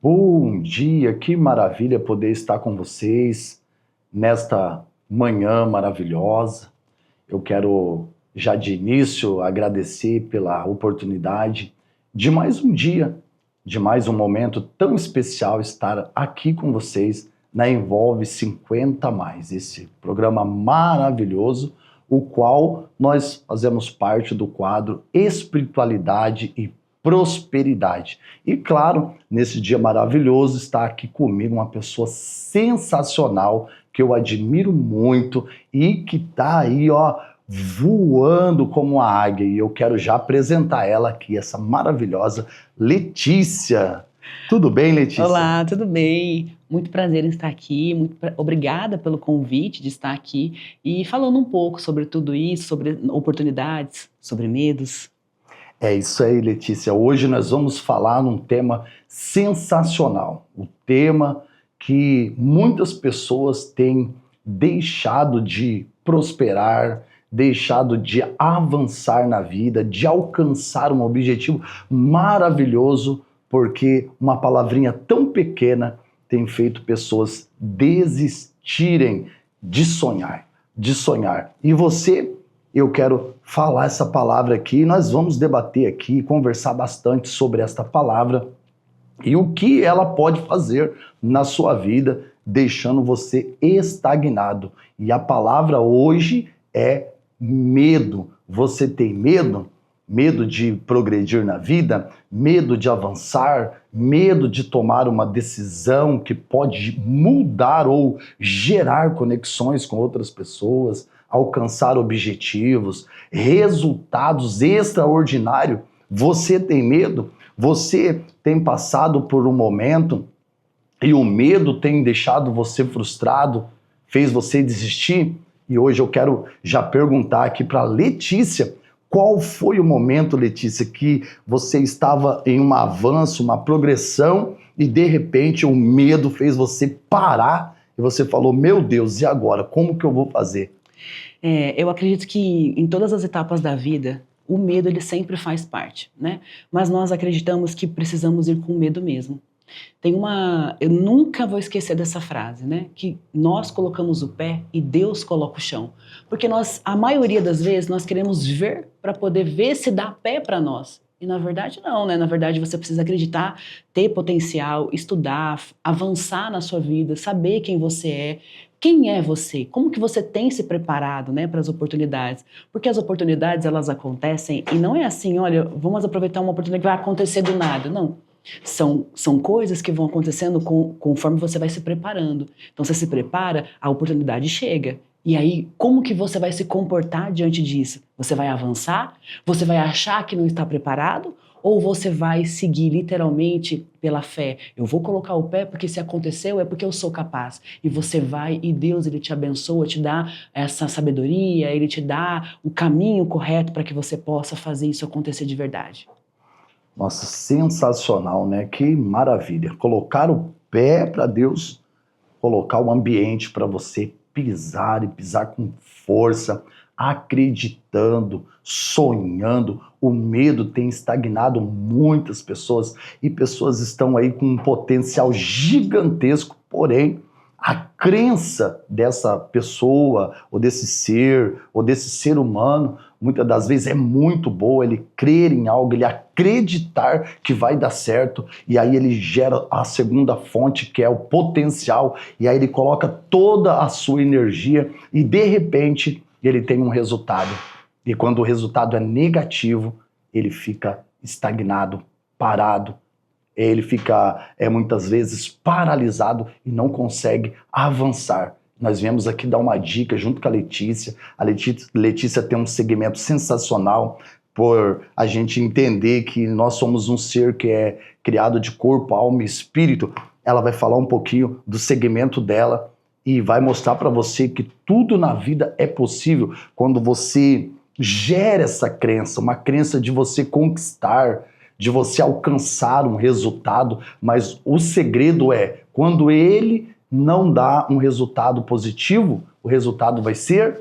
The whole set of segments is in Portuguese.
Bom dia, que maravilha poder estar com vocês nesta manhã maravilhosa. Eu quero já de início agradecer pela oportunidade de mais um dia, de mais um momento tão especial estar aqui com vocês na Envolve 50 Mais, esse programa maravilhoso, o qual nós fazemos parte do quadro Espiritualidade e Prosperidade. E claro, nesse dia maravilhoso está aqui comigo uma pessoa sensacional que eu admiro muito e que está aí, ó, voando como a águia. E eu quero já apresentar ela aqui, essa maravilhosa Letícia. Tudo bem, Letícia? Olá, tudo bem? Muito prazer em estar aqui, obrigada pelo convite de estar aqui e falando um pouco sobre tudo isso, sobre oportunidades, sobre medos. É isso aí, Letícia. Hoje nós vamos falar num tema sensacional. O tema que muitas pessoas têm deixado de prosperar, deixado de avançar na vida, de alcançar um objetivo maravilhoso, porque uma palavrinha tão pequena tem feito pessoas desistirem de sonhar, de sonhar. E você, eu quero falar essa palavra aqui, nós vamos debater aqui, conversar bastante sobre esta palavra e o que ela pode fazer na sua vida, deixando você estagnado. E a palavra hoje é medo. Você tem medo? Medo de progredir na vida, medo de avançar, medo de tomar uma decisão que pode mudar ou gerar conexões com outras pessoas, alcançar objetivos, resultados extraordinários. Você tem medo? Você tem passado por um momento e o medo tem deixado você frustrado, fez você desistir? E hoje eu quero já perguntar aqui para Letícia, qual foi o momento, Letícia, que você estava em um avanço, uma progressão e de repente o medo fez você parar e você falou, meu Deus, e agora? Como que eu vou fazer? Eu acredito que em todas as etapas da vida, o medo ele sempre faz parte, né? Mas nós acreditamos que precisamos ir com medo mesmo. Eu nunca vou esquecer dessa frase, né? Que nós colocamos o pé e Deus coloca o chão. Porque a maioria das vezes, nós queremos ver para poder ver se dá pé para nós. E na verdade não, né? Na verdade você precisa acreditar, ter potencial, estudar, avançar na sua vida, saber quem você é. Quem é você? Como que você tem se preparado, né, para as oportunidades? Porque as oportunidades, elas acontecem e não é assim, olha, vamos aproveitar uma oportunidade que vai acontecer do nada. Não. São coisas que vão acontecendo conforme você vai se preparando. Então você se prepara, a oportunidade chega. E aí, como que você vai se comportar diante disso? Você vai avançar? Você vai achar que não está preparado? Ou você vai seguir literalmente pela fé? Eu vou colocar o pé porque se aconteceu é porque eu sou capaz. E você vai e Deus ele te abençoa, te dá essa sabedoria, ele te dá o caminho correto para que você possa fazer isso acontecer de verdade. Nossa, sensacional, né? Que maravilha. Colocar o pé para Deus, colocar o ambiente para você pisar e pisar com força, acreditando, sonhando. O medo tem estagnado muitas pessoas e pessoas estão aí com um potencial gigantesco, porém a crença dessa pessoa, ou desse ser humano, muitas das vezes é muito boa, ele crer em algo, ele acreditar que vai dar certo, e aí ele gera a segunda fonte, que é o potencial, e aí ele coloca toda a sua energia, e de repente ele tem um resultado. E quando o resultado é negativo, ele fica estagnado, parado, ele fica muitas vezes paralisado e não consegue avançar. Nós viemos aqui dar uma dica junto com a Letícia. A Letícia tem um segmento sensacional por a gente entender que nós somos um ser que é criado de corpo, alma e espírito. Ela vai falar um pouquinho do segmento dela e vai mostrar para você que tudo na vida é possível quando você gera essa crença, uma crença de você conquistar, de você alcançar um resultado, mas o segredo é, quando ele não dá um resultado positivo, o resultado vai ser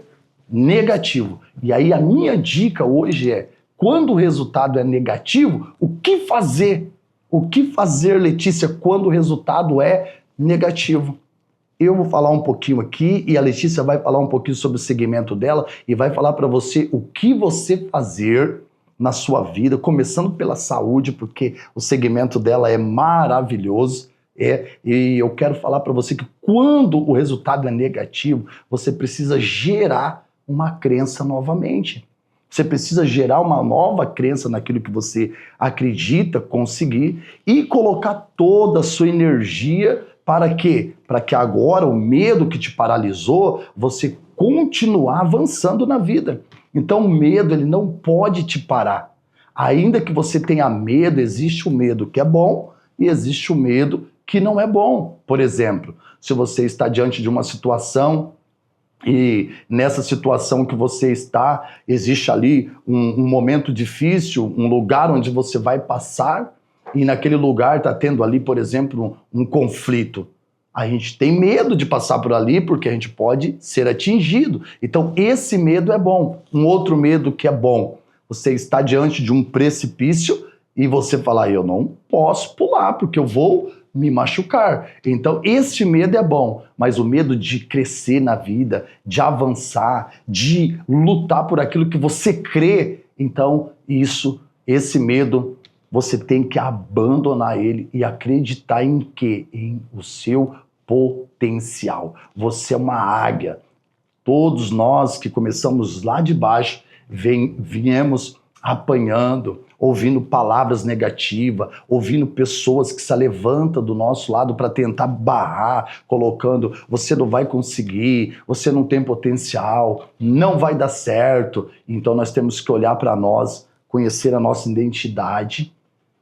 negativo. E aí a minha dica hoje é, quando o resultado é negativo, o que fazer O que fazer, Letícia, quando o resultado é negativo? Eu vou falar um pouquinho aqui e a Letícia vai falar um pouquinho sobre o segmento dela e vai falar para você o que você fazer na sua vida, começando pela saúde, porque o segmento dela é maravilhoso. E eu quero falar para você que quando o resultado é negativo, você precisa gerar uma crença novamente. Você precisa gerar uma nova crença naquilo que você acredita conseguir e colocar toda a sua energia para quê? Para que agora o medo que te paralisou, você continuar avançando na vida. Então o medo, ele não pode te parar. Ainda que você tenha medo, existe o medo que é bom e existe o medo que não é bom. Por exemplo, se você está diante de uma situação e nessa situação que você está, existe ali um momento difícil, um lugar onde você vai passar e naquele lugar está tendo ali, por exemplo, um conflito. A gente tem medo de passar por ali porque a gente pode ser atingido. Então esse medo é bom. Um outro medo que é bom, você está diante de um precipício e você fala, eu não posso pular porque eu vou me machucar. Então esse medo é bom, mas o medo de crescer na vida, de avançar, de lutar por aquilo que você crê, então esse medo, você tem que abandonar ele e acreditar em quê? Em o seu potencial. Você é uma águia. Todos nós que começamos lá de baixo, viemos apanhando, ouvindo palavras negativas, ouvindo pessoas que se levantam do nosso lado para tentar barrar, colocando, você não vai conseguir, você não tem potencial, não vai dar certo. Então nós temos que olhar para nós, conhecer a nossa identidade,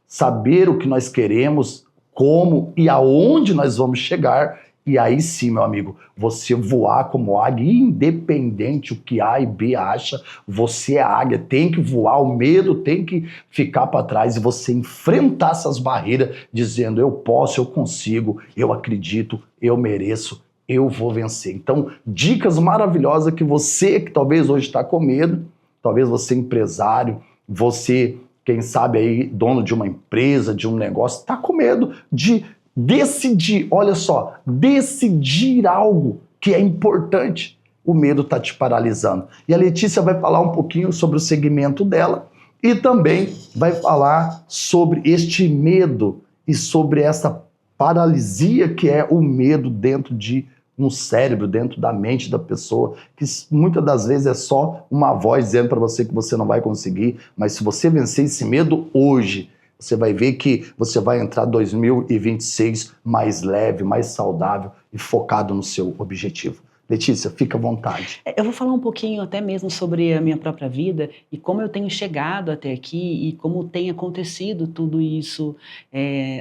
saber o que nós queremos, como e aonde nós vamos chegar, e aí sim, meu amigo, você voar como águia, independente o que A e B acha, você é águia, tem que voar, o medo tem que ficar para trás e você enfrentar essas barreiras, dizendo eu posso, eu consigo, eu acredito, eu mereço, eu vou vencer. Então, dicas maravilhosas que você que talvez hoje está com medo, talvez você empresário, você, quem sabe aí, dono de uma empresa, de um negócio, está com medo de decidir, olha só, decidir algo que é importante. O medo está te paralisando. E a Letícia vai falar um pouquinho sobre o segmento dela e também vai falar sobre este medo e sobre essa paralisia que é o medo dentro de um cérebro, dentro da mente da pessoa, que muitas das vezes é só uma voz dizendo para você que você não vai conseguir, mas se você vencer esse medo hoje, você vai ver que você vai entrar 2026 mais leve, mais saudável e focado no seu objetivo. Letícia, fica à vontade. Eu vou falar um pouquinho até mesmo sobre a minha própria vida e como eu tenho chegado até aqui e como tem acontecido tudo isso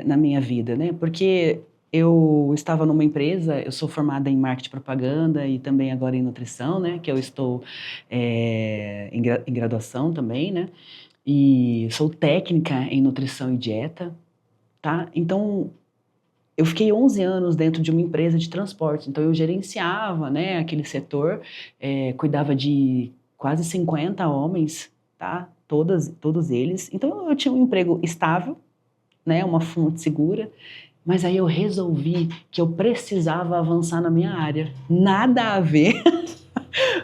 na minha vida, né? Porque eu estava numa empresa, eu sou formada em marketing e propaganda e também agora em nutrição, né? Que eu estou em graduação também, né? E sou técnica em nutrição e dieta, tá? Então, eu fiquei 11 anos dentro de uma empresa de transporte, então eu gerenciava, né, aquele setor, cuidava de quase 50 homens, tá? Todos eles. Então, eu tinha um emprego estável, né, uma fonte segura, mas aí eu resolvi que eu precisava avançar na minha área. Nada a ver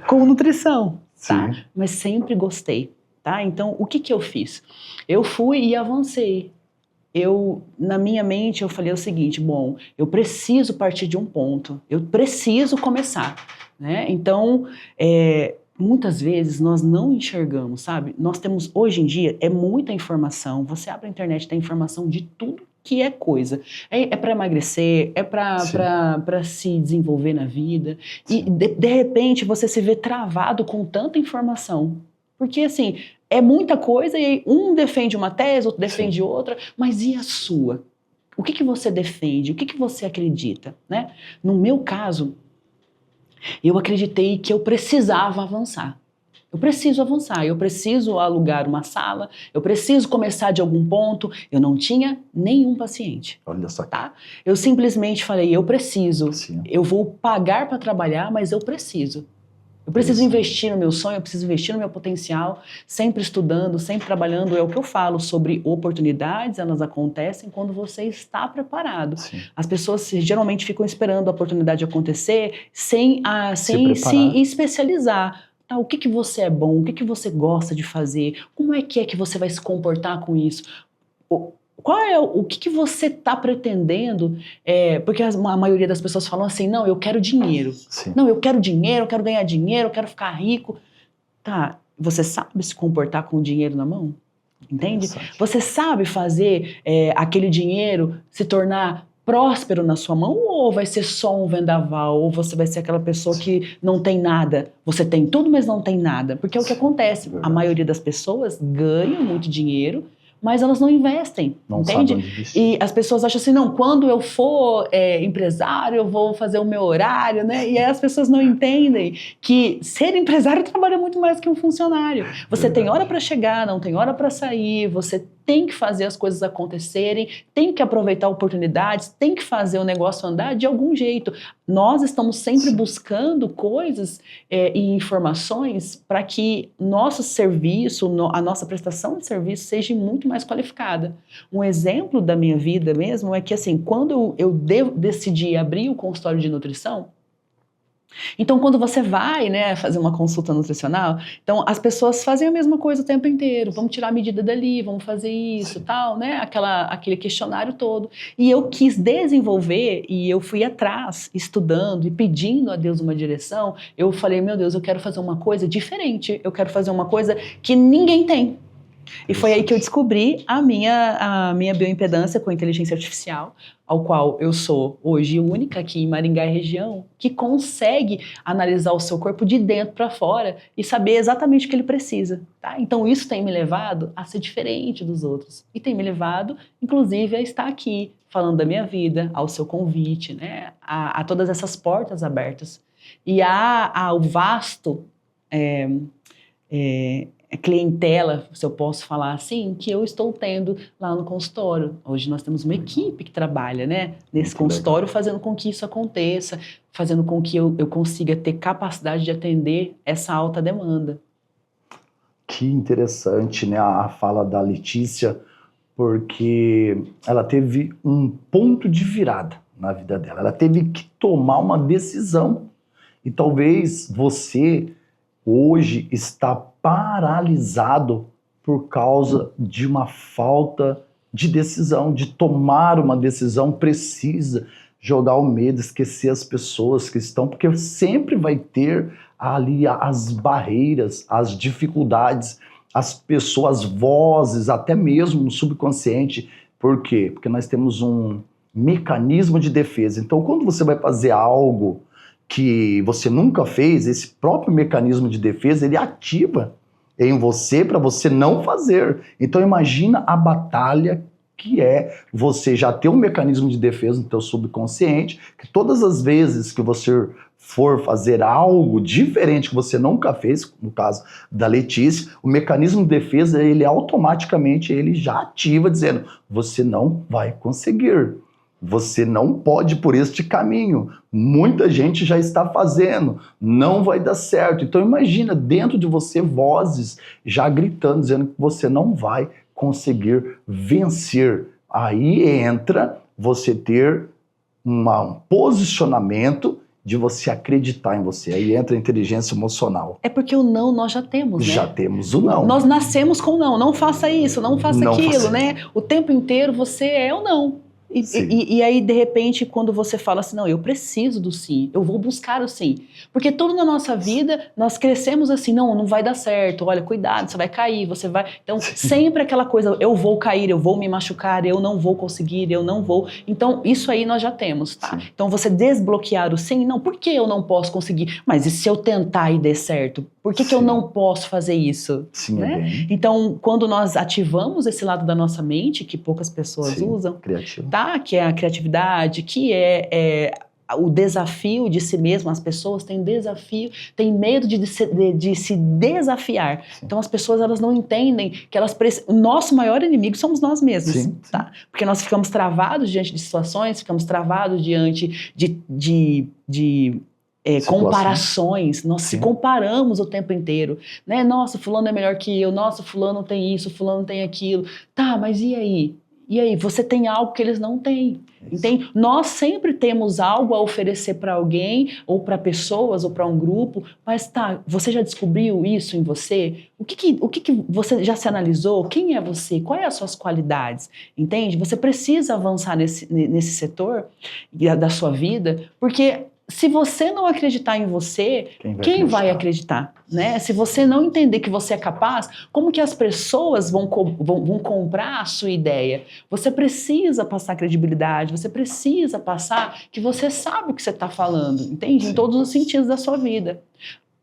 com nutrição, tá? Sim. Mas sempre gostei. Tá? Então, o que eu fiz? Eu fui e avancei. Na minha mente, eu falei o seguinte, bom, eu preciso partir de um ponto, eu preciso começar, né? Então, muitas vezes nós não enxergamos, sabe? Nós temos, hoje em dia, muita informação, você abre a internet, tem informação de tudo que é coisa. É para emagrecer, é para se desenvolver na vida, sim. E de repente você se vê travado com tanta informação. Porque, assim, é muita coisa e um defende uma tese, outro defende sim. outra, mas e a sua? O que você defende? O que você acredita? Né? No meu caso, eu acreditei que eu precisava avançar. Eu preciso avançar, eu preciso alugar uma sala, eu preciso começar de algum ponto. Eu não tinha nenhum paciente. Olha só. Tá? Eu simplesmente falei, eu preciso. Sim. Eu vou pagar para trabalhar, mas eu preciso Eu preciso investir no meu sonho, eu preciso investir no meu potencial, sempre estudando, sempre trabalhando. É o que eu falo sobre oportunidades, elas acontecem quando você está preparado. Sim. As pessoas geralmente ficam esperando a oportunidade acontecer sem Se se preparar. especializar. Tá, o que que você é bom, o que que você gosta de fazer, como é que você vai se comportar com isso? O que que você está pretendendo? Porque a maioria das pessoas falam assim, não, eu quero dinheiro. Sim. Não, eu quero dinheiro, eu quero ganhar dinheiro, eu quero ficar rico. Tá, você sabe se comportar com o dinheiro na mão? Entende? Interessante. Você sabe fazer aquele dinheiro se tornar próspero na sua mão, ou vai ser só um vendaval, ou você vai ser aquela pessoa que não tem nada? Você tem tudo, mas não tem nada. Porque é o que acontece. A Verdade. maioria das pessoas ganha muito dinheiro, mas elas não investem, Não entende? sabe onde investir. E as pessoas acham assim, não, quando eu for empresário, eu vou fazer o meu horário, né? E aí as pessoas não entendem que ser empresário trabalha muito mais que um funcionário. Você tem hora para chegar, não tem hora para sair, você tem que fazer as coisas acontecerem, tem que aproveitar oportunidades, tem que fazer o negócio andar de algum jeito. Nós estamos sempre buscando coisas e informações para que nosso serviço, a nossa prestação de serviço seja muito mais qualificada. Um exemplo da minha vida mesmo é que, assim, quando eu decidi abrir o consultório de nutrição, então, quando você vai, né, fazer uma consulta nutricional, então as pessoas fazem a mesma coisa o tempo inteiro. Vamos tirar a medida dali, vamos fazer isso, tal, né? Aquele questionário todo. E eu quis desenvolver e eu fui atrás, estudando e pedindo a Deus uma direção. Eu falei, meu Deus, eu quero fazer uma coisa diferente. Eu quero fazer uma coisa que ninguém tem. E foi aí que eu descobri a minha bioimpedância com inteligência artificial, ao qual eu sou hoje única aqui em Maringá e região, que consegue analisar o seu corpo de dentro para fora e saber exatamente o que ele precisa. Tá? Então isso tem me levado a ser diferente dos outros. E tem me levado, inclusive, a estar aqui, falando da minha vida, ao seu convite, né? a todas essas portas abertas. E ao vasto... clientela, se eu posso falar assim, que eu estou tendo lá no consultório. Hoje nós temos uma equipe que trabalha, né, nesse consultório, fazendo com que isso aconteça, fazendo com que eu consiga ter capacidade de atender essa alta demanda. Que interessante, né, a fala da Letícia, porque ela teve um ponto de virada na vida dela. Ela teve que tomar uma decisão. E talvez você hoje está paralisado por causa de uma falta de decisão, de tomar uma decisão precisa, jogar o medo, esquecer as pessoas que estão, porque sempre vai ter ali as barreiras, as dificuldades, as pessoas, as vozes, até mesmo no subconsciente. Por quê? Porque nós temos um mecanismo de defesa. Então, quando você vai fazer algo que você nunca fez, esse próprio mecanismo de defesa, ele ativa em você para você não fazer. Então imagina a batalha que é você já ter um mecanismo de defesa no teu subconsciente, que todas as vezes que você for fazer algo diferente que você nunca fez, no caso da Letícia, o mecanismo de defesa, ele automaticamente ele já ativa dizendo, você não vai conseguir. Você não pode ir por este caminho. Muita gente já está fazendo. Não vai dar certo. Então imagina dentro de você vozes já gritando, dizendo que você não vai conseguir vencer. Aí entra você ter um posicionamento de você acreditar em você. Aí entra a inteligência emocional. É porque o não nós já temos, né? Já temos o não. Nós nascemos com não. Não faça isso, não faça Não aquilo, faça. né? O tempo inteiro você é o não. E aí, de repente, quando você fala assim, não, eu preciso do sim, eu vou buscar o sim. Porque tudo na nossa vida, nós crescemos assim, não vai dar certo, olha, cuidado, você vai cair, você vai... Então, sempre aquela coisa, eu vou cair, eu vou me machucar, eu não vou conseguir, eu não vou... Então, isso aí nós já temos, tá? Sim. Então, você desbloquear o sim, não, por que eu não posso conseguir? Mas e se eu tentar e der certo? Por que eu não posso fazer isso? Sim, né? bem. Então, quando nós ativamos esse lado da nossa mente, que poucas pessoas usam, criativo. Tá? Que é a criatividade, que é o desafio de si mesmo. As pessoas têm desafio, têm medo de se desafiar. Sim. Então as pessoas elas não entendem que elas o nosso maior inimigo somos nós mesmos. Sim. Tá? Porque nós ficamos travados diante de situações, ficamos travados diante de comparações, nós se Sim. comparamos o tempo inteiro, né? Nossa, fulano é melhor que eu, nossa, fulano tem isso, fulano tem aquilo. Tá, mas e aí? E aí, você tem algo que eles não têm, entende? Nós sempre temos algo a oferecer para alguém, ou para pessoas, ou para um grupo, mas tá, você já descobriu isso em você? O que você já se analisou? Quem é você? Quais as suas qualidades? Entende? Você precisa avançar nesse setor da sua vida, porque se você não acreditar em você, quem vai acreditar? Né? Se você não entender que você é capaz, como que as pessoas vão comprar a sua ideia? Você precisa passar credibilidade, você precisa passar que você sabe o que você está falando, entende? Sim. Em todos os sentidos da sua vida.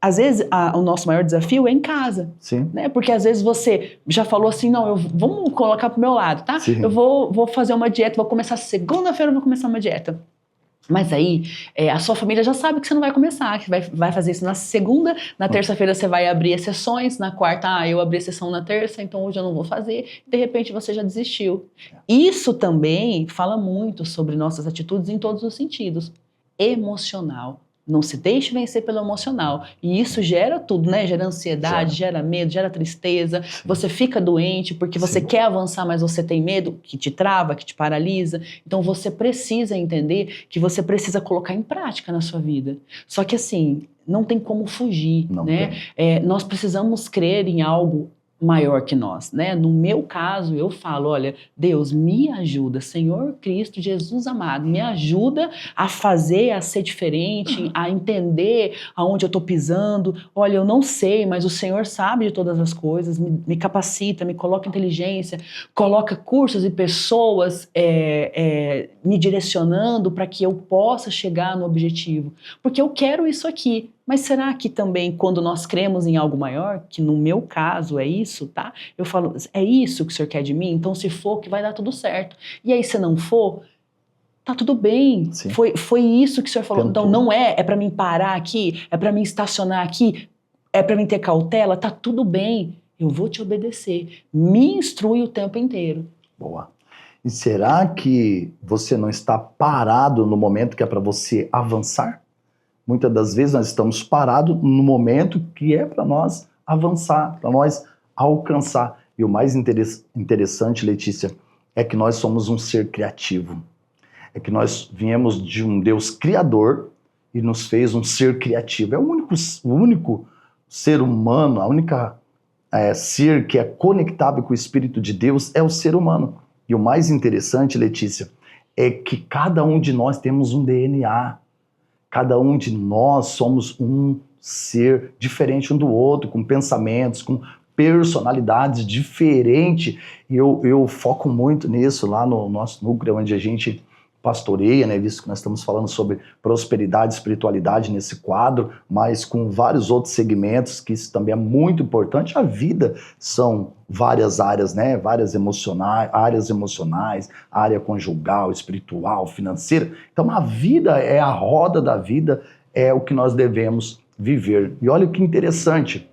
Às vezes, o nosso maior desafio é em casa. Sim. Né? Porque às vezes você já falou assim, não, vamos colocar pro meu lado, tá? Sim. Eu vou fazer uma dieta, vou começar segunda-feira, eu vou começar uma dieta. Mas aí, a sua família já sabe que você não vai começar, que vai fazer isso na segunda, na terça-feira você vai abrir as sessões, na quarta, eu abri a sessão na terça, então hoje eu não vou fazer, de repente você já desistiu. Isso também fala muito sobre nossas atitudes em todos os sentidos. Emocional. Não se deixe vencer pelo emocional. E isso gera tudo, né? Gera ansiedade, gera medo, gera tristeza. Sim. Você fica doente porque você quer avançar, mas você tem medo, que te trava, que te paralisa. Então você precisa entender que você precisa colocar em prática na sua vida. Só que assim, não tem como fugir, né? Nós precisamos crer em algo maior que nós, né? No meu caso, eu falo, olha, Deus, me ajuda, Senhor Cristo, Jesus amado, me ajuda a fazer, a ser diferente, a entender aonde eu tô pisando. Olha, eu não sei, mas o Senhor sabe de todas as coisas, me capacita, me coloca inteligência, coloca cursos e pessoas me direcionando para que eu possa chegar no objetivo, porque eu quero isso aqui. Mas será que também quando nós cremos em algo maior, que no meu caso é isso, tá? Eu falo, é isso que o Senhor quer de mim? Então se for, que vai dar tudo certo. E aí se não for, tá tudo bem. Foi isso que o Senhor falou. Então não é para mim parar aqui, é para mim estacionar aqui, é para mim ter cautela, tá tudo bem. Eu vou te obedecer. Me instrui o tempo inteiro. Boa. E será que você não está parado no momento que é para você avançar? Muitas das vezes nós estamos parados no momento que é para nós avançar, para nós alcançar. E o mais interessante, Letícia, é que nós somos um ser criativo. É que nós viemos de um Deus criador e nos fez um ser criativo. É o único ser humano, a única ser que é conectável com o Espírito de Deus é o ser humano. E o mais interessante, Letícia, é que cada um de nós temos um DNA. Cada um de nós somos um ser diferente um do outro, com pensamentos, com personalidades diferentes. E eu foco muito nisso lá no nosso núcleo, onde a gente pastoreia, né? Visto que nós estamos falando sobre prosperidade e espiritualidade nesse quadro, mas com vários outros segmentos, que isso também é muito importante. A vida são várias áreas, né? Várias áreas emocionais, área conjugal, espiritual, financeira. Então a vida é a roda da vida, é o que nós devemos viver. E olha que interessante,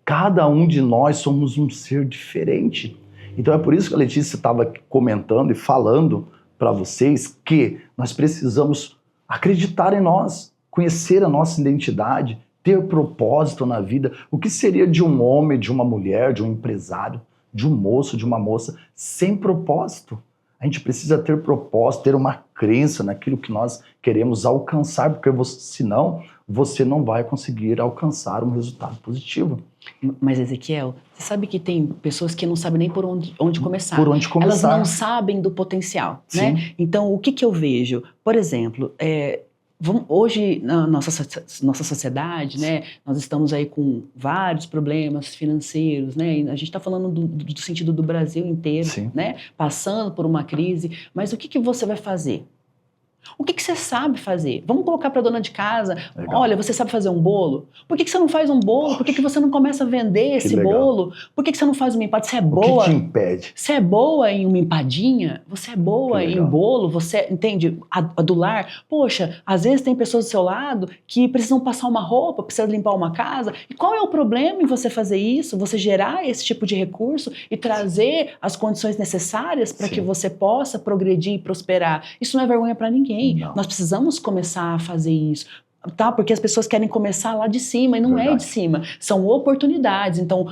cada um de nós somos um ser diferente. Então é por isso que a Letícia estava comentando e falando para vocês que nós precisamos acreditar em nós, conhecer a nossa identidade, ter propósito na vida. O que seria de um homem, de uma mulher, de um empresário, de um moço, de uma moça, sem propósito? A gente precisa ter propósito, ter uma crença naquilo que nós queremos alcançar, porque senão você não vai conseguir alcançar um resultado positivo. Mas, Ezequiel, você sabe que tem pessoas que não sabem nem por onde começar. Por onde começar. Elas não sabem do potencial, né? Então, o que eu vejo? Por exemplo, hoje, na nossa sociedade, né, nós estamos aí com vários problemas financeiros, né? A gente está falando do sentido do Brasil inteiro, né? Passando por uma crise. Mas o que você vai fazer? O que você sabe fazer? Vamos colocar para a dona de casa, olha, você sabe fazer um bolo? Por que você não faz um bolo? Por que você não começa a vender esse bolo? Por que você não faz uma empadinha? Você é boa? O que te impede? Você é boa em uma empadinha? Você é boa em bolo? Você entende? Adular? Poxa, às vezes tem pessoas do seu lado que precisam passar uma roupa, precisam limpar uma casa. E qual é o problema em você fazer isso? Você gerar esse tipo de recurso e trazer as condições necessárias para que você possa progredir e prosperar. Isso não é vergonha para ninguém. Não. Nós precisamos começar a fazer isso. tá? Porque as pessoas querem começar lá de cima e não é de cima, são oportunidades. Então,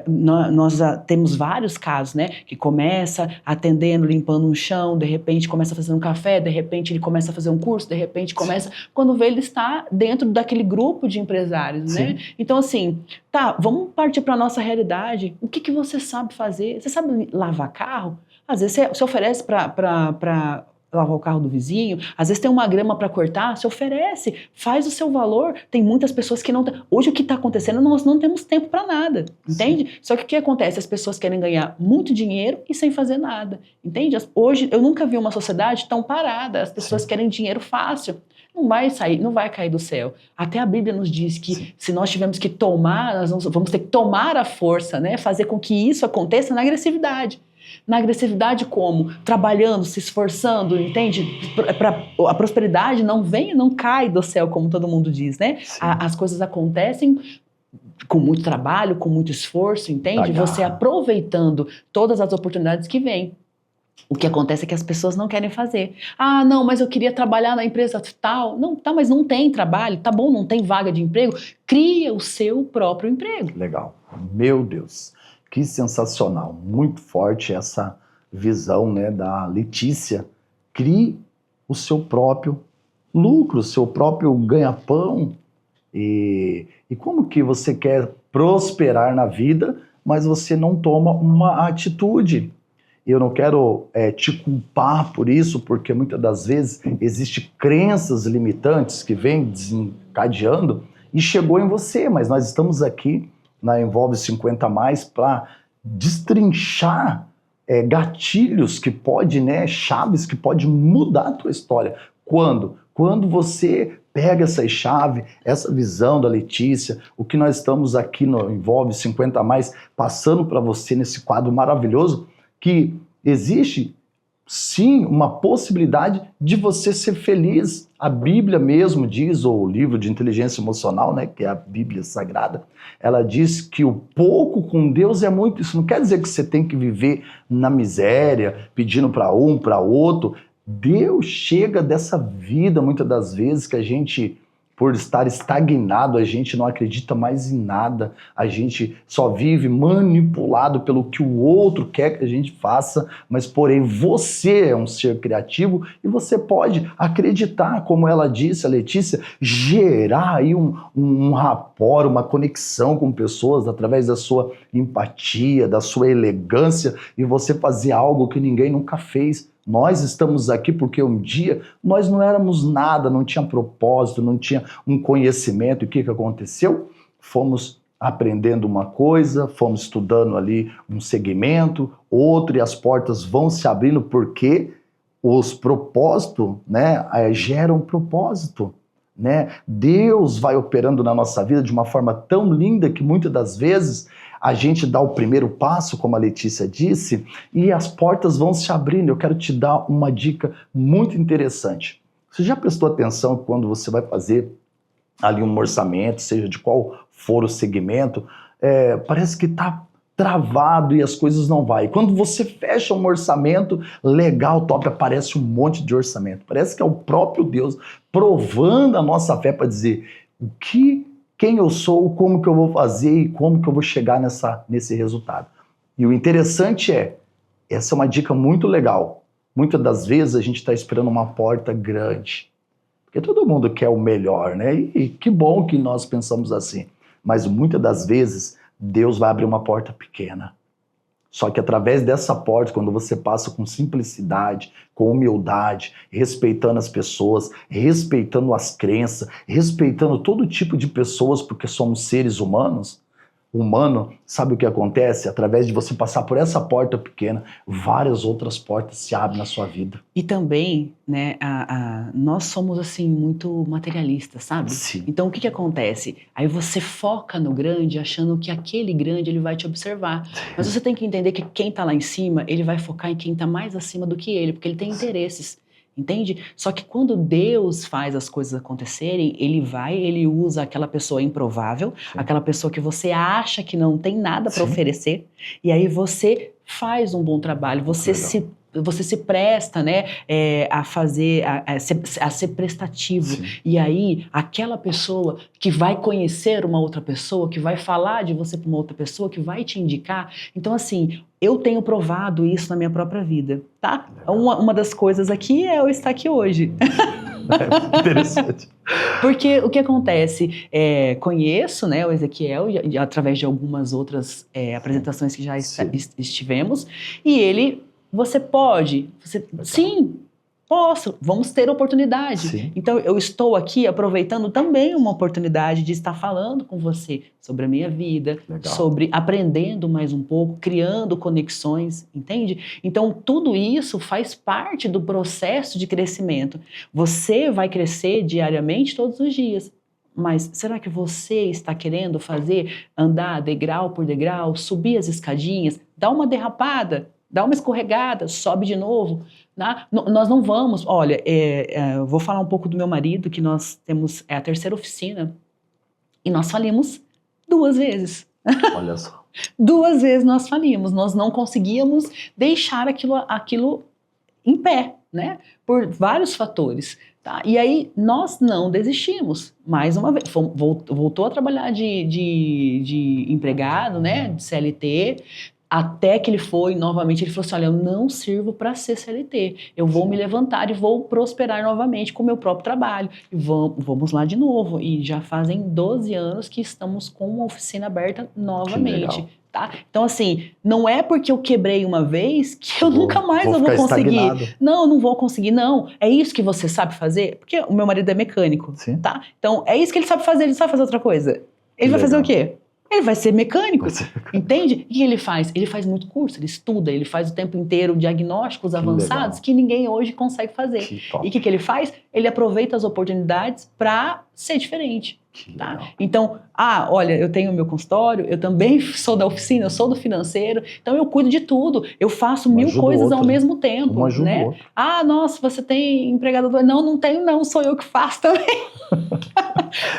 nós temos vários casos, né? Que começa atendendo, limpando um chão, de repente começa fazendo um café, de repente ele começa a fazer um curso, de repente começa... Quando vê, ele está dentro daquele grupo de empresários, né? Então, assim, tá, vamos partir para a nossa realidade. O que você sabe fazer? Você sabe lavar carro? Às vezes você oferece para lavar o carro do vizinho, às vezes tem uma grama para cortar, se oferece, faz o seu valor. Tem muitas pessoas que não... Hoje o que está acontecendo, nós não temos tempo para nada, entende? Sim. Só que o que acontece? As pessoas querem ganhar muito dinheiro e sem fazer nada, entende? Hoje eu nunca vi uma sociedade tão parada, as pessoas querem dinheiro fácil. Não vai sair, não vai cair do céu. Até a Bíblia nos diz que se nós tivermos que tomar, nós vamos ter que tomar a força, né? Fazer com que isso aconteça na agressividade. Na agressividade como? Trabalhando, se esforçando, entende? A prosperidade não vem, não cai do céu, como todo mundo diz, né? As coisas acontecem com muito trabalho, com muito esforço, entende? Você aproveitando todas as oportunidades que vêm. O que acontece é que as pessoas não querem fazer. Ah, não, mas eu queria trabalhar na empresa tal. Não, tá, mas não tem trabalho, tá bom, não tem vaga de emprego. Cria o seu próprio emprego. Legal. Meu Deus. Que sensacional, muito forte essa visão, né, da Letícia. Crie o seu próprio lucro, o seu próprio ganha-pão. E como que você quer prosperar na vida, mas você não toma uma atitude? Eu não quero te culpar por isso, porque muitas das vezes existem crenças limitantes que vêm desencadeando e chegou em você, mas nós estamos aqui na Envolve 50 Mais para destrinchar gatilhos que pode, né, chaves que pode mudar a tua história. Quando? Quando você pega essa chave, essa visão da Letícia, o que nós estamos aqui no Envolve 50 Mais passando para você nesse quadro maravilhoso, que existe sim uma possibilidade de você ser feliz. A Bíblia mesmo diz, ou o livro de inteligência emocional, né, que é a Bíblia Sagrada, ela diz que o pouco com Deus é muito. Isso não quer dizer que você tem que viver na miséria, pedindo para um, para outro. Deus chega dessa vida, muitas das vezes, que a gente, por estar estagnado, a gente não acredita mais em nada, a gente só vive manipulado pelo que o outro quer que a gente faça, mas porém você é um ser criativo e você pode acreditar, como ela disse, a Letícia, gerar aí um rapport, uma conexão com pessoas através da sua empatia, da sua elegância e você fazer algo que ninguém nunca fez. Nós estamos aqui porque um dia nós não éramos nada, não tinha propósito, não tinha um conhecimento. E o que aconteceu? Fomos aprendendo uma coisa, fomos estudando ali um segmento, outro, e as portas vão se abrindo porque os propósitos, né, geram propósito. Né? Deus vai operando na nossa vida de uma forma tão linda que muitas das vezes a gente dá o primeiro passo, como a Letícia disse, e as portas vão se abrindo. Eu quero te dar uma dica muito interessante. Você já prestou atenção quando você vai fazer ali um orçamento, seja de qual for o segmento, parece que está travado e as coisas não vão. Quando você fecha um orçamento legal, top, aparece um monte de orçamento. Parece que é o próprio Deus provando a nossa fé para dizer quem eu sou, como que eu vou fazer e como que eu vou chegar nesse resultado. E o interessante essa é uma dica muito legal. Muitas das vezes a gente está esperando uma porta grande, porque todo mundo quer o melhor, né? E que bom que nós pensamos assim. Mas muitas das vezes Deus vai abrir uma porta pequena. Só que através dessa porta, quando você passa com simplicidade, com humildade, respeitando as pessoas, respeitando as crenças, respeitando todo tipo de pessoas, porque somos seres humanos, sabe o que acontece? Através de você passar por essa porta pequena, várias outras portas se abrem na sua vida. E também, né, nós somos assim muito materialistas, sabe? Sim. Então o que acontece? Aí você foca no grande, achando que aquele grande ele vai te observar. Mas você tem que entender que quem tá lá em cima, ele vai focar em quem tá mais acima do que ele, porque ele tem interesses. Entende? Só que quando Deus faz as coisas acontecerem, ele usa aquela pessoa improvável, aquela pessoa que você acha que não tem nada para oferecer, e aí você faz um bom trabalho, você se você se presta, né, a ser prestativo. Sim. E aí, aquela pessoa que vai conhecer uma outra pessoa, que vai falar de você para uma outra pessoa, que vai te indicar. Então, assim, eu tenho provado isso na minha própria vida, tá? Uma das coisas aqui é eu estar aqui hoje. É interessante. Porque o que acontece? Conheço, né, o Ezequiel através de algumas outras apresentações que já estivemos, e ele, você pode? Sim, posso, vamos ter oportunidade. Sim. Então eu estou aqui aproveitando também uma oportunidade de estar falando com você sobre a minha vida, Legal. sobre aprendendo mais um pouco, criando conexões, entende? Então tudo isso faz parte do processo de crescimento. Você vai crescer diariamente todos os dias. Mas será que você está querendo andar degrau por degrau, subir as escadinhas, dar uma derrapada, dar uma escorregada, sobe de novo? Nós não vamos. Olha, eu vou falar um pouco do meu marido, que nós temos a terceira oficina, e nós falimos 2 vezes. Olha só. 2 vezes nós falimos. Nós não conseguíamos deixar aquilo em pé, né? Por vários fatores. Tá? E aí nós não desistimos. Mais uma vez, voltou a trabalhar de empregado, né? De CLT. Até que ele foi, novamente, ele falou assim, olha, eu não sirvo para ser CLT, eu vou me levantar e vou prosperar novamente com o meu próprio trabalho. E vamos lá de novo. E já fazem 12 anos que estamos com uma oficina aberta novamente. Tá? Então, assim, não é porque eu quebrei uma vez que eu nunca mais vou conseguir. Estagnado. Não, eu não vou conseguir, não. É isso que você sabe fazer? Porque o meu marido é mecânico, tá? Então, é isso que ele sabe fazer, ele sabe fazer outra coisa. Ele vai fazer o quê? Ele vai ser mecânico, entende? O que ele faz? Ele faz muito curso, ele estuda, ele faz o tempo inteiro diagnósticos avançados que ninguém hoje consegue fazer. E o que ele faz? Ele aproveita as oportunidades para ser diferente. Tá? Então, olha, eu tenho o meu consultório, eu também sou da oficina, eu sou do financeiro, então eu cuido de tudo, eu faço 1000 coisas ao mesmo tempo, né? Nossa, você tem empregador? Não tenho não, sou eu que faço também.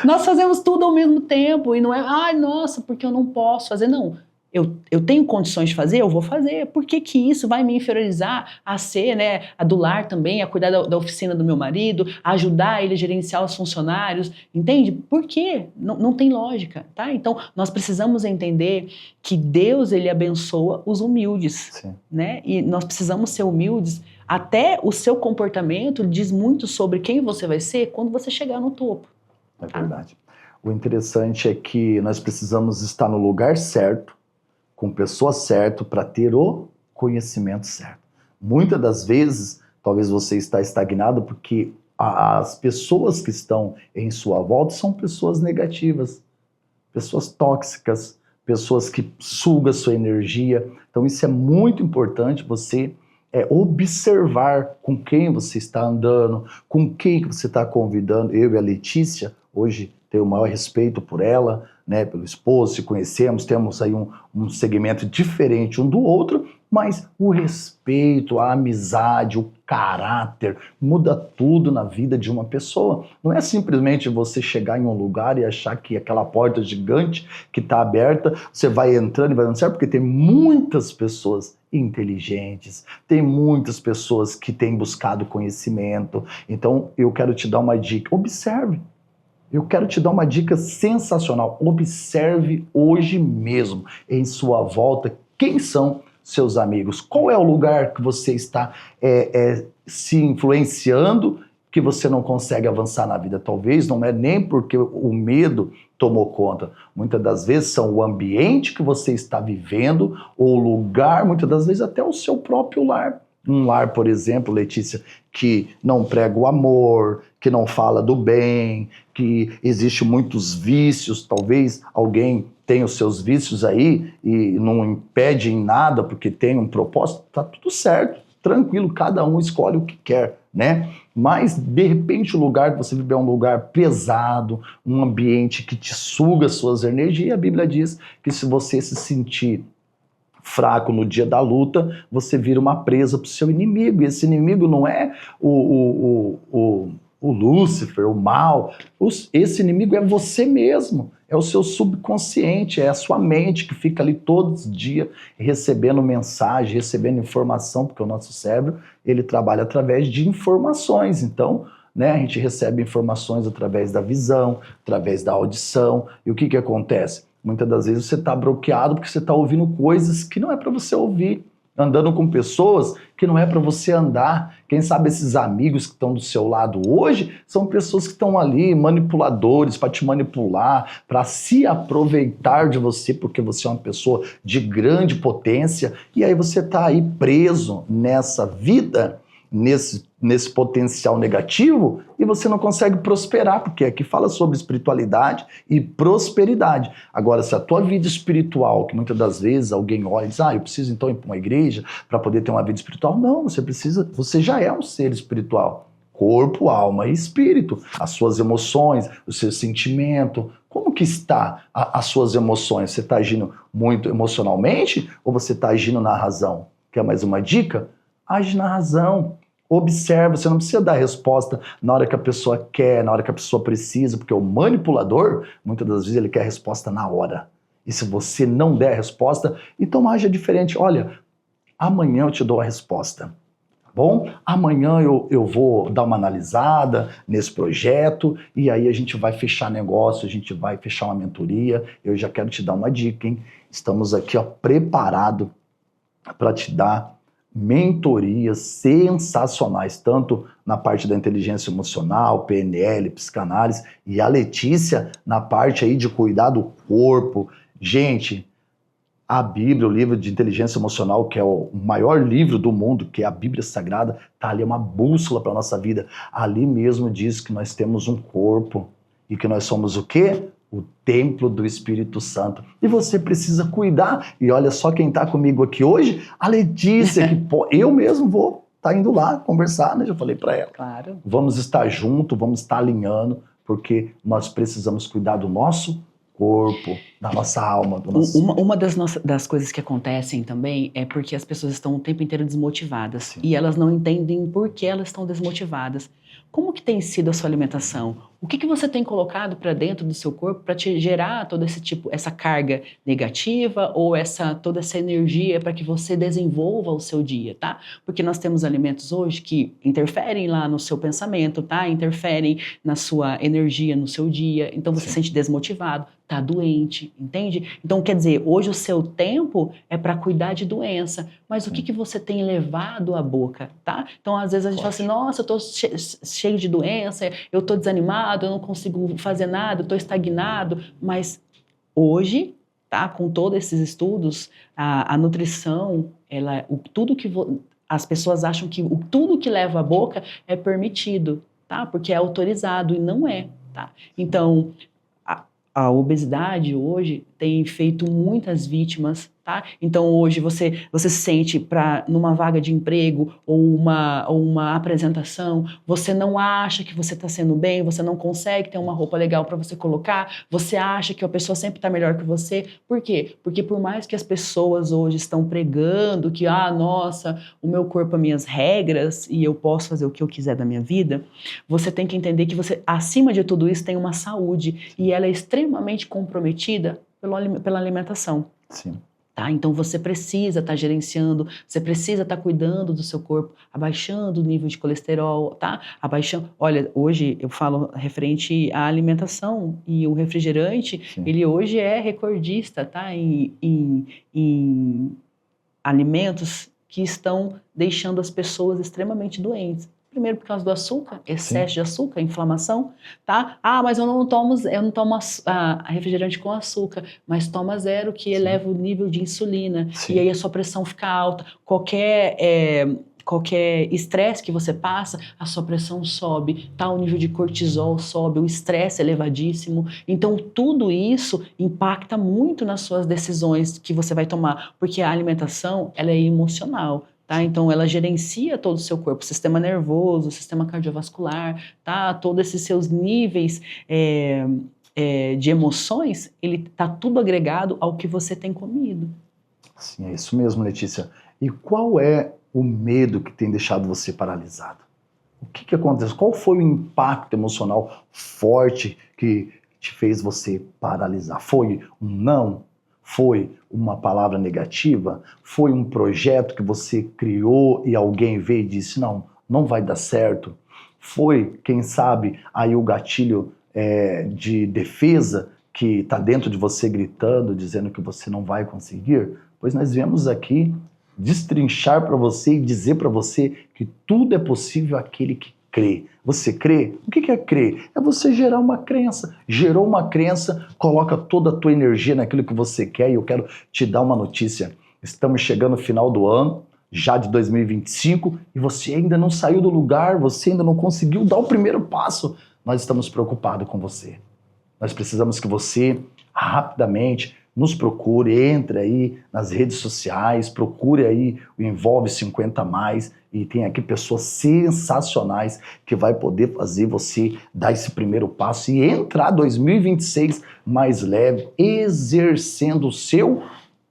Nós fazemos tudo ao mesmo tempo, e não é, nossa, porque eu não posso fazer, não. Eu tenho condições de fazer, eu vou fazer. Por que isso vai me inferiorizar a ser, né, a do lar também, a cuidar da oficina do meu marido, a ajudar ele a gerenciar os funcionários, entende? Por quê? Não tem lógica, tá? Então, nós precisamos entender que Deus, ele abençoa os humildes, né? E nós precisamos ser humildes. Até o seu comportamento diz muito sobre quem você vai ser quando você chegar no topo. É verdade. O interessante é que nós precisamos estar no lugar certo, com pessoa certa, para ter o conhecimento certo. Muitas das vezes, talvez você está estagnado porque as pessoas que estão em sua volta são pessoas negativas, pessoas tóxicas, pessoas que sugam sua energia. Então isso é muito importante, você observar com quem você está andando, com quem você está convidando. Eu e a Letícia, hoje, tenho o maior respeito por ela, né, pelo esposo, se conhecemos, temos aí um segmento diferente um do outro, mas o respeito, a amizade, o caráter, muda tudo na vida de uma pessoa. Não é simplesmente você chegar em um lugar e achar que aquela porta gigante que está aberta, você vai entrando e vai dando certo, porque tem muitas pessoas inteligentes, tem muitas pessoas que têm buscado conhecimento. Então, eu quero te dar uma dica, observe. Eu quero te dar uma dica sensacional. Observe hoje mesmo, em sua volta, quem são seus amigos. Qual é o lugar que você está se influenciando que você não consegue avançar na vida? Talvez não é nem porque o medo tomou conta. Muitas das vezes são o ambiente que você está vivendo, ou o lugar, muitas das vezes até o seu próprio lar. Um lar, por exemplo, Letícia, que não prega o amor, que não fala do bem, que existe muitos vícios, talvez alguém tenha os seus vícios aí e não impede em nada porque tem um propósito, tá tudo certo, tranquilo, cada um escolhe o que quer, né? Mas, de repente, o lugar que você vive é um lugar pesado, um ambiente que te suga suas energias, e a Bíblia diz que se você se sentir fraco no dia da luta, você vira uma presa para o seu inimigo. E esse inimigo não é o Lúcifer, o mal. Esse inimigo é você mesmo. É o seu subconsciente, é a sua mente que fica ali todos os dias recebendo mensagem, recebendo informação, porque o nosso cérebro, ele trabalha através de informações. Então, né, a gente recebe informações através da visão, através da audição. E o que acontece? Muitas das vezes você está bloqueado porque você está ouvindo coisas que não é para você ouvir. Andando com pessoas que não é para você andar. Quem sabe esses amigos que estão do seu lado hoje são pessoas que estão ali, manipuladores, para te manipular, para se aproveitar de você, porque você é uma pessoa de grande potência, e aí você está aí preso nessa vida, nesse potencial negativo, e você não consegue prosperar, porque aqui fala sobre espiritualidade e prosperidade. Agora, se a tua vida espiritual, que muitas das vezes alguém olha e diz, eu preciso então ir para uma igreja para poder ter uma vida espiritual. Não, você já é um ser espiritual. Corpo, alma e espírito. As suas emoções, o seu sentimento. Como que está as suas emoções? Você está agindo muito emocionalmente ou você está agindo na razão? Quer mais uma dica? Age na razão. Observa, você não precisa dar resposta na hora que a pessoa quer, na hora que a pessoa precisa, porque o manipulador, muitas das vezes, ele quer a resposta na hora. E se você não der a resposta, então haja diferente. Olha, amanhã eu te dou a resposta, tá bom? Amanhã eu vou dar uma analisada nesse projeto e aí a gente vai fechar negócio, a gente vai fechar uma mentoria. Eu já quero te dar uma dica, hein? Estamos aqui, preparado para te dar mentorias sensacionais, tanto na parte da inteligência emocional, PNL, psicanálise, e a Letícia na parte aí de cuidar do corpo. Gente, a Bíblia, o livro de inteligência emocional, que é o maior livro do mundo, que é a Bíblia Sagrada, tá ali, é uma bússola para a nossa vida. Ali mesmo diz que nós temos um corpo e que nós somos o quê? O templo do Espírito Santo. E você precisa cuidar. E olha só quem está comigo aqui hoje, a Letícia, que eu mesmo vou estar indo lá conversar, né? Já falei para ela. Claro. Vamos estar juntos, vamos estar alinhando, porque nós precisamos cuidar do nosso corpo, da nossa alma. Do nosso... Uma das coisas que acontecem também é porque as pessoas estão o tempo inteiro desmotivadas. Sim. E elas não entendem por que elas estão desmotivadas. Como que tem sido a sua alimentação? O que você tem colocado para dentro do seu corpo para te gerar todo esse tipo, essa carga negativa ou toda essa energia para que você desenvolva o seu dia, tá? Porque nós temos alimentos hoje que interferem lá no seu pensamento, tá? Interferem na sua energia, no seu dia. Então você se sente desmotivado, tá doente, entende? Então quer dizer, hoje o seu tempo é para cuidar de doença, mas o que você tem levado à boca, tá? Então às vezes a gente fala assim, nossa, eu tô cheio de doença, eu tô desanimado, eu não consigo fazer nada, eu tô estagnado, mas hoje, tá? Com todos esses estudos, a nutrição, as pessoas acham que tudo que leva à boca é permitido, tá? Porque é autorizado e não é, tá? Então a obesidade hoje tem feito muitas vítimas, tá? Então hoje você se sente numa vaga de emprego ou uma apresentação, você não acha que você está sendo bem, você não consegue ter uma roupa legal para você colocar, você acha que a pessoa sempre está melhor que você. Por quê? Porque por mais que as pessoas hoje estão pregando que, nossa, o meu corpo, as minhas regras e eu posso fazer o que eu quiser da minha vida, você tem que entender que você, acima de tudo isso, tem uma saúde e ela é extremamente comprometida pela alimentação. Sim. Tá? Então você precisa estar gerenciando, você precisa estar cuidando do seu corpo, abaixando o nível de colesterol, tá? Olha, hoje eu falo referente à alimentação e o refrigerante, sim, ele hoje é recordista, tá? Em alimentos que estão deixando as pessoas extremamente doentes. Primeiro por causa do açúcar, excesso, sim, de açúcar, inflamação, tá? Mas eu não tomo refrigerante com açúcar, mas toma zero que, sim, eleva o nível de insulina, sim, e aí a sua pressão fica alta. Qualquer estresse que você passa, a sua pressão sobe, tá? O nível de cortisol sobe, o estresse é elevadíssimo. Então tudo isso impacta muito nas suas decisões que você vai tomar, porque a alimentação, ela é emocional. Tá? Então, ela gerencia todo o seu corpo, o sistema nervoso, o sistema cardiovascular, tá? Todos esses seus níveis de emoções, ele tá tudo agregado ao que você tem comido. Sim, é isso mesmo, Letícia. E qual é o medo que tem deixado você paralisado? O que aconteceu? Qual foi o impacto emocional forte que te fez você paralisar? Foi um não? Foi uma palavra negativa? Foi um projeto que você criou e alguém veio e disse, não, não vai dar certo? Foi, quem sabe, aí o gatilho de defesa que está dentro de você gritando, dizendo que você não vai conseguir? Pois nós viemos aqui destrinchar para você e dizer para você que tudo é possível àquele que crê. Você crê? O que é crer? É você gerar uma crença. Gerou uma crença, coloca toda a tua energia naquilo que você quer. E eu quero te dar uma notícia. Estamos chegando no final do ano, já de 2025, e você ainda não saiu do lugar, você ainda não conseguiu dar o primeiro passo. Nós estamos preocupados com você. Nós precisamos que você, rapidamente, nos procure, entre aí nas redes sociais, procure aí o Envolve 50 Mais, e tem aqui pessoas sensacionais que vai poder fazer você dar esse primeiro passo e entrar 2026 mais leve, exercendo o seu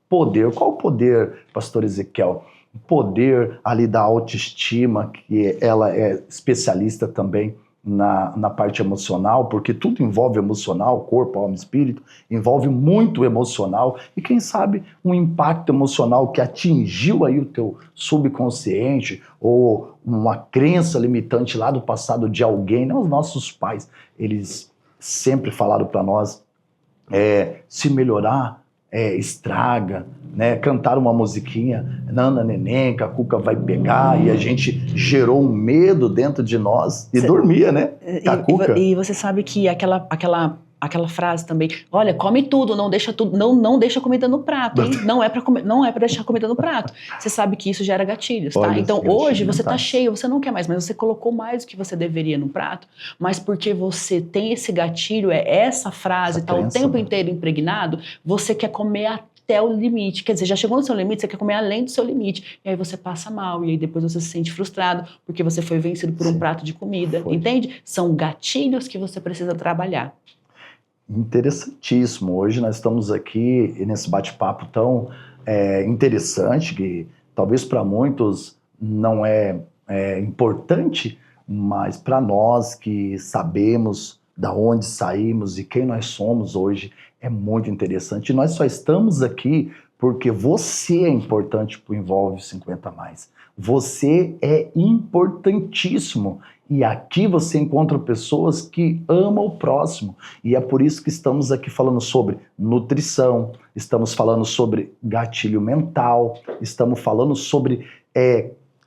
poder. Qual o poder, pastor Ezequiel? O poder ali da autoestima, que ela é especialista também na parte emocional, porque tudo envolve emocional, corpo, alma, espírito, envolve muito emocional, e quem sabe um impacto emocional que atingiu aí o teu subconsciente, ou uma crença limitante lá do passado de alguém, né? Os nossos pais, eles sempre falaram para nós, se melhorar, estraga, né? Cantar uma musiquinha, Nana Neném, que a Cuca vai pegar, e a gente gerou um medo dentro de nós e dormia, né? Com a Cuca. E você sabe que aquela frase também, olha, come tudo, não deixa tudo, não deixa comida no prato, hein? Não é para deixar comida no prato. Você sabe que isso gera gatilhos, tá? Olha, então hoje você tá mentais. cheio, você não quer mais, mas você colocou mais do que você deveria no prato, mas porque você tem esse gatilho, essa frase, tá o tempo inteiro impregnado, você quer comer até o limite, quer dizer, já chegou no seu limite, você quer comer além do seu limite, e aí você passa mal, e aí depois você se sente frustrado, porque você foi vencido por um prato de comida, entende? São gatilhos que você precisa trabalhar. Interessantíssimo. Hoje nós estamos aqui nesse bate-papo tão interessante, que talvez para muitos não é importante, mas para nós que sabemos da onde saímos e quem nós somos hoje, é muito interessante. E nós só estamos aqui porque você é importante para o Envolve 50 Mais. Você é importantíssimo. E aqui você encontra pessoas que amam o próximo. E é por isso que estamos aqui falando sobre nutrição, estamos falando sobre gatilho mental, estamos falando sobre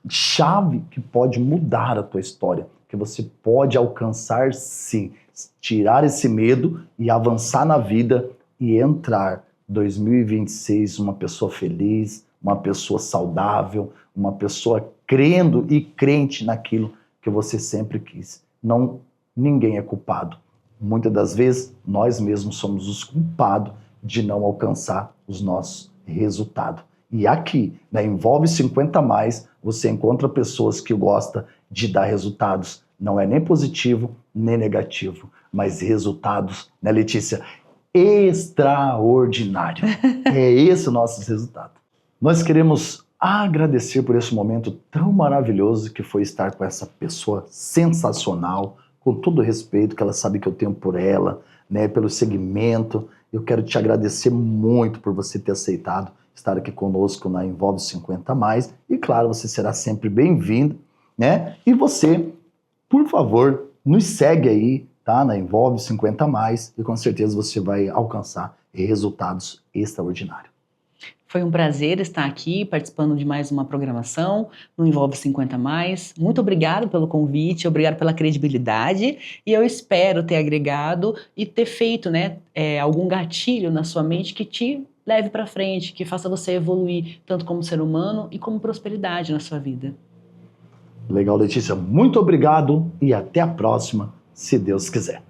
chave que pode mudar a tua história, que você pode alcançar sim, tirar esse medo e avançar na vida e entrar 2026 uma pessoa feliz, uma pessoa saudável, uma pessoa crendo e crente naquilo que você sempre quis. Não, ninguém é culpado. Muitas das vezes, nós mesmos somos os culpados de não alcançar os nossos resultados. E aqui, na Envolve 50 Mais, você encontra pessoas que gostam de dar resultados. Não é nem positivo, nem negativo, mas resultados, né, Letícia? Extraordinário. É esse o nosso resultado. Nós queremos agradecer por esse momento tão maravilhoso que foi estar com essa pessoa sensacional, com todo o respeito que ela sabe que eu tenho por ela, né, pelo segmento. Eu quero te agradecer muito por você ter aceitado estar aqui conosco na Envolve 50 Mais, e claro, você será sempre bem-vindo, né? E você, por favor, nos segue aí, tá? Na Envolve 50 Mais, e com certeza você vai alcançar resultados extraordinários. Foi um prazer estar aqui participando de mais uma programação no Envolve 50 Mais. Muito obrigado pelo convite, obrigado pela credibilidade, e eu espero ter agregado e ter feito, né, algum gatilho na sua mente que te leve para frente, que faça você evoluir tanto como ser humano e como prosperidade na sua vida. Legal, Letícia. Muito obrigado e até a próxima, se Deus quiser.